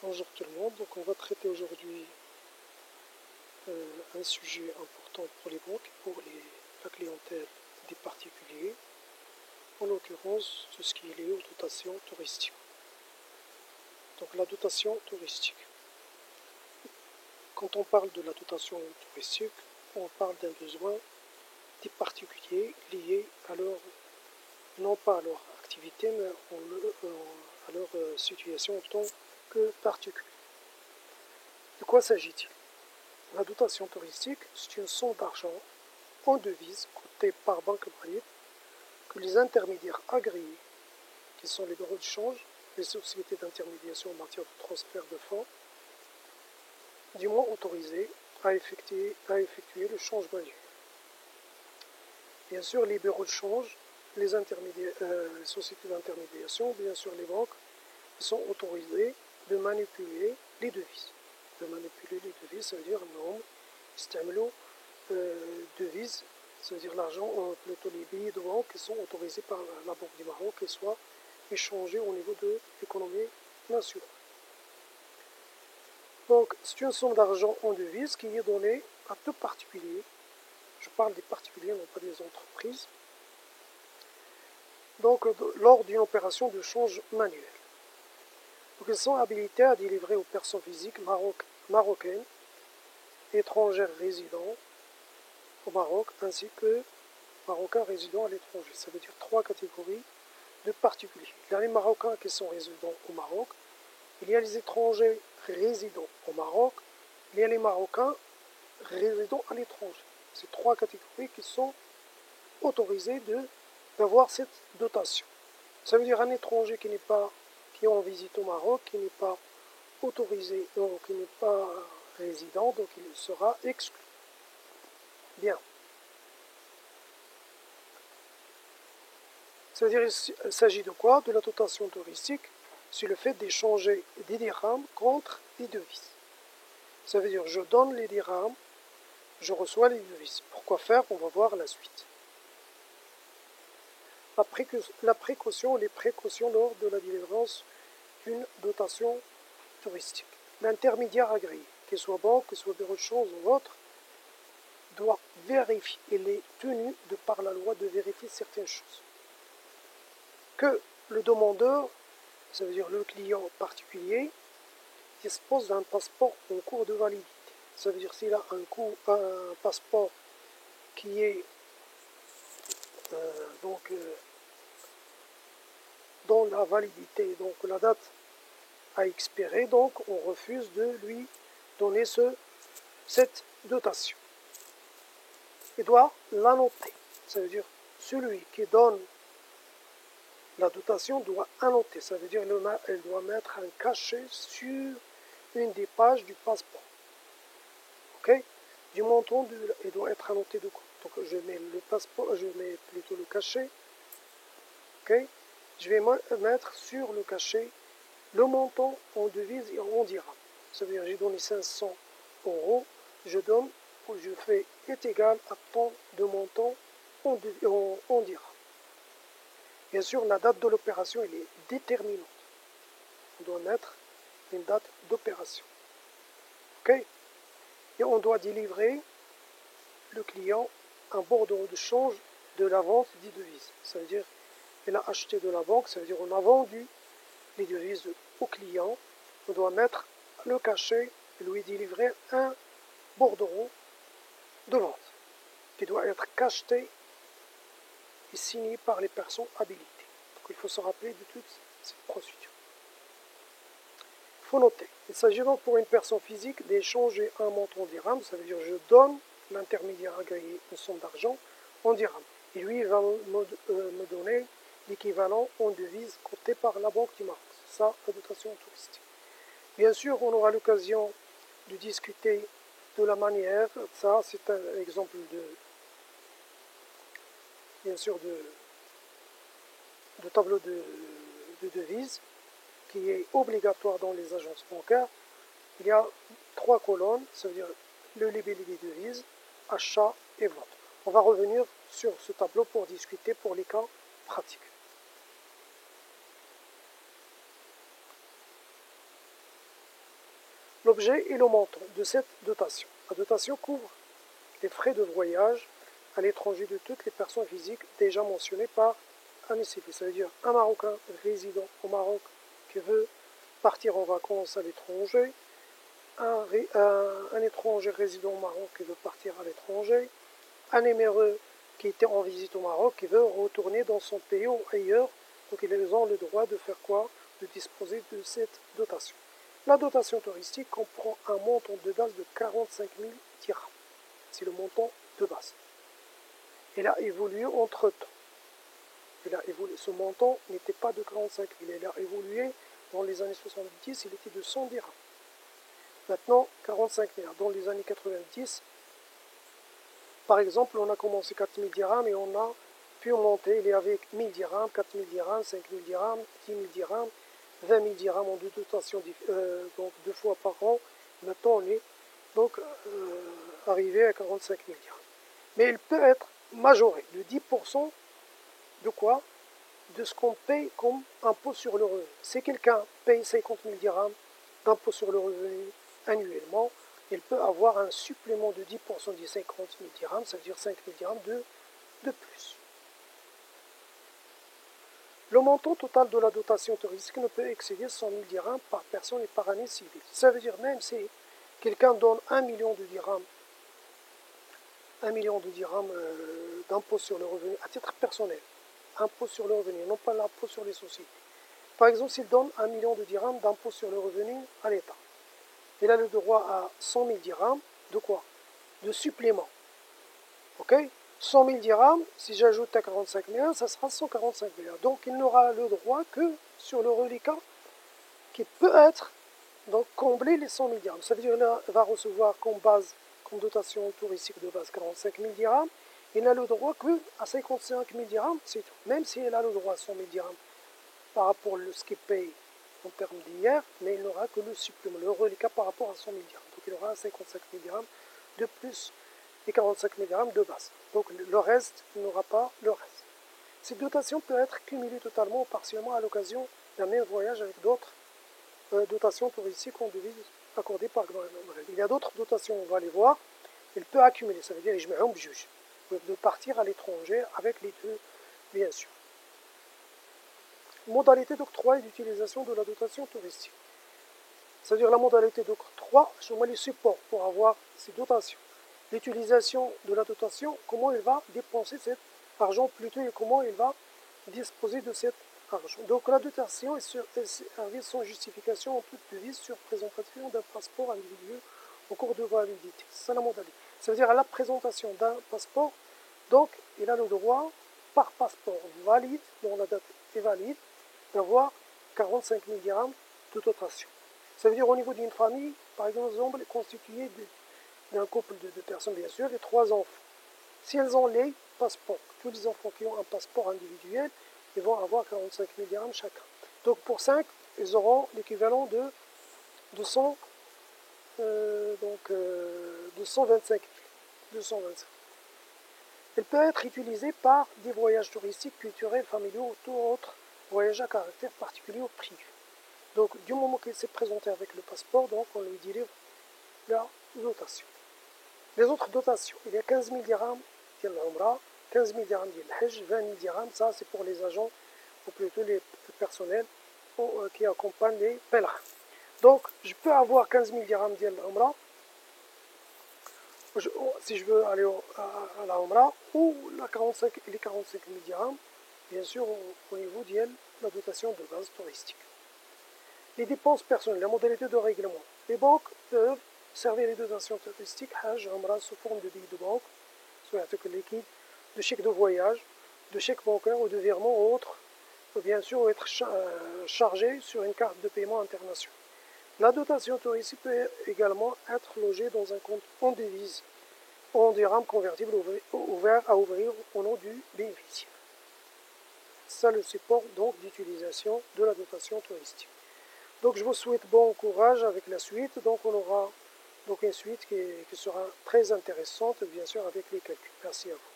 Bonjour tout le monde, donc on va traiter aujourd'hui un sujet important pour les banques, pour la clientèle des particuliers, en l'occurrence tout ce qui est lié aux dotations touristiques. Donc la dotation touristique. Quand on parle de la dotation touristique, on parle d'un besoin des particuliers liés à leur, non pas à leur activité, mais à leur situation en tant que particulier. De quoi s'agit-il? La dotation touristique, c'est une somme d'argent en devise cotée par banque privée que les intermédiaires agréés, qui sont les bureaux de change, les sociétés d'intermédiation en matière de transfert de fonds, du moins autorisés à effectuer le change manuel. Bien sûr, les bureaux de change, les sociétés d'intermédiation, bien sûr les banques, sont autorisés de manipuler les devises. De manipuler les devises, ça veut dire non, stimulons devises, ça veut dire l'argent, plutôt les billets de banque qui sont autorisés par la Banque du Maroc et soient échangés au niveau de l'économie nationale. Donc, c'est une somme d'argent en devises qui est donnée à tout particulier. Je parle des particuliers, non pas des entreprises. Donc, lors d'une opération de change manuel. Donc, ils sont habilités à délivrer aux personnes physiques marocaines, étrangères résidant au Maroc, ainsi que Marocains résidant à l'étranger. Ça veut dire trois catégories de particuliers. Il y a les Marocains qui sont résidents au Maroc, il y a les étrangers résidant au Maroc, il y a les Marocains résidant à l'étranger. Ces trois catégories qui sont autorisées d'avoir cette dotation. Ça veut dire un étranger qui est en visite au Maroc, qui n'est pas autorisé, donc qui n'est pas résident, donc il sera exclu. Bien. Ça veut dire il s'agit de quoi? De la dotation touristique, c'est le fait d'échanger des dirhams contre des devises. Ça veut dire je donne les dirhams, je reçois les devises. Pourquoi faire? On va voir la suite. La précaution, les précautions lors de la délivrance d'une dotation touristique. L'intermédiaire agréé, qu'il soit banque, qu'il soit bureau de change ou autre, doit vérifier, il est tenu de par la loi de vérifier certaines choses. Que le demandeur, ça veut dire le client particulier, dispose d'un passeport en cours de validité. Ça veut dire s'il a un passeport qui est dont la validité, donc la date a expiré, donc on refuse de lui donner cette dotation. Il doit l'annoter. Ça veut dire celui qui donne la dotation doit annoter. Ça veut dire qu'elle doit mettre un cachet sur une des pages du passeport. Ok? Du montant, il doit être annoté de quoi? Donc je mets le passeport, je mets plutôt le cachet. Ok? Je vais mettre sur le cachet le montant en devise et en dirham. Ça veut dire j'ai donné 500 euros, je fais est égal à tant de montant en dirham. Bien sûr, la date de l'opération elle est déterminante. On doit mettre une date d'opération. Ok? Et on doit délivrer le client un bordereau de change de la vente des devises. Ça veut dire qu'il a acheté de la banque, ça veut dire qu'on a vendu les devises au client. On doit mettre le cachet et lui délivrer un bordereau de vente qui doit être cacheté et signé par les personnes habilitées. Donc il faut se rappeler de toute cette procédure. Il faut noter, il s'agit donc pour une personne physique d'échanger un montant dirham, ça veut dire je donne l'intermédiaire agréé une somme d'argent en dirham. Et lui, il va me donner l'équivalent en devise cotée par la Banque du Maroc. C'est ça, la dotation touristique. Bien sûr, on aura l'occasion de discuter de la manière, ça c'est un exemple de tableau de devises qui est obligatoire dans les agences bancaires. Il y a 3 colonnes, ça veut dire le libellé des devises, achat et vente. On va revenir sur ce tableau pour discuter pour les cas pratiques. l'objet et le montant de cette dotation. La dotation couvre les frais de voyage à l'étranger de toutes les personnes physiques déjà mentionnées par un ICP. Ça veut dire un Marocain résident au Maroc qui veut partir en vacances à l'étranger, un étranger résident au Maroc qui veut partir à l'étranger, un émireux qui était en visite au Maroc qui veut retourner dans son pays ou ailleurs. Donc ils ont le droit de faire quoi? De disposer de cette dotation. La dotation touristique comprend un montant de base de 45 000 dirhams. C'est le montant de base. Il a évolué entre temps. Ce montant n'était pas de 45 000. Il a évolué dans les années 70, il était de 100 dirhams. Maintenant, 45 000. Dans les années 90, par exemple, on a commencé 4 000 dirhams et on a pu monter. Il y avait 1 000 dirhams, 4 000 dirhams, 5 000 dirhams, 10 000 dirhams, 20 000 dirhams en deux dotations, donc 2 fois par an. Maintenant, on est donc arrivé à 45 000 dirhams. Mais il peut être majoré de 10% de quoi? De ce qu'on paye comme impôt sur le revenu. Si quelqu'un paye 50 000 dirhams d'impôt sur le revenu annuellement, il peut avoir un supplément de 10% des 50 000 dirhams, ça veut dire 5 000 dirhams de plus. Le montant total de la dotation touristique ne peut excéder 100 000 dirhams par personne et par année civile. Ça veut dire même si quelqu'un donne 1 million de dirhams, d'impôt sur le revenu à titre personnel, impôt sur le revenu, non pas l'impôt sur les sociétés. Par exemple, s'il donne 1 million de dirhams d'impôt sur le revenu à l'État, il a le droit à 100 000 dirhams de quoi? De supplément. Ok? 100 000 dirhams, si j'ajoute à 45 000, ça sera 145 000. Donc il n'aura le droit que sur le reliquat qui peut être donc combler les 100 000 dirhams. Ça veut dire qu'il va recevoir comme dotation touristique de base 45 000 dirhams. Il n'a le droit que à 55 000 dirhams, c'est tout. Même s'il a le droit à 100 000 dirhams par rapport à ce qu'il paye en termes d'hier, mais il n'aura que le supplément, le reliquat par rapport à 100 000 dirhams. Donc il aura 55 000 dirhams de plus les 45 000 dirhams de base. Donc le reste, il n'aura pas le reste. Cette dotation peut être cumulée totalement ou partiellement à l'occasion d'un même voyage avec d'autres dotations touristiques en devise accordées par Grand. Il y a d'autres dotations, on va les voir. Il peut accumuler, ça veut dire de partir à l'étranger avec les deux, bien sûr. Modalité d'octroi et d'utilisation de la dotation touristique. C'est-à-dire la modalité d'octroi, sur les supports pour avoir ces dotations. L'utilisation de la dotation, comment il va dépenser cet argent plutôt et comment il va disposer de cet argent. Donc la dotation est servie sans justification en toute devise sur présentation d'un passeport individuel au cours de validité. C'est la modalité. Ça veut dire à la présentation d'un passeport, donc il a le droit par passeport valide, dont la date est valide, d'avoir 45 000 dirhams de dotation. Ça veut dire au niveau d'une famille, par exemple, constituée d'un couple de personnes, bien sûr, et 3 enfants. Si elles ont les passeports, tous les enfants qui ont un passeport individuel, ils vont avoir 45 000 dirhams chacun. Donc pour 5, ils auront l'équivalent de 225 000. Elle peut être utilisée par des voyages touristiques, culturels, familiaux ou tout autre voyage à caractère particulier ou privé. Donc du moment qu'il s'est présenté avec le passeport, donc on lui délivre la dotation. Les autres dotations, il y a 15 000 dirhams de l'Umrah, 15 000 dirhams de l'Hajj, 20 000 dirhams, ça c'est pour les agents, ou plutôt les personnels qui accompagnent les pèlerins. Donc je peux avoir 15 000 dirhams de l'Umrah, si je veux aller à la Umrah, ou les 45 000 dirhams, bien sûr au niveau de la dotation de base touristique. Les dépenses personnelles, la modalité de règlement. Les banques peuvent servir les dotations touristiques, Hajj, Umrah, sous forme de billets de banque, soit liquide, de chèques de voyage, de chèques bancaires ou de virements ou autres, ou bien sûr être chargé sur une carte de paiement internationale. La dotation touristique peut également être logée dans un compte en devise ou en dirham convertible ouvert à ouvrir au nom du bénéficiaire. C'est le support donc d'utilisation de la dotation touristique. Donc je vous souhaite bon courage avec la suite. Donc on aura donc une suite qui sera très intéressante, bien sûr, avec les calculs. Merci à vous.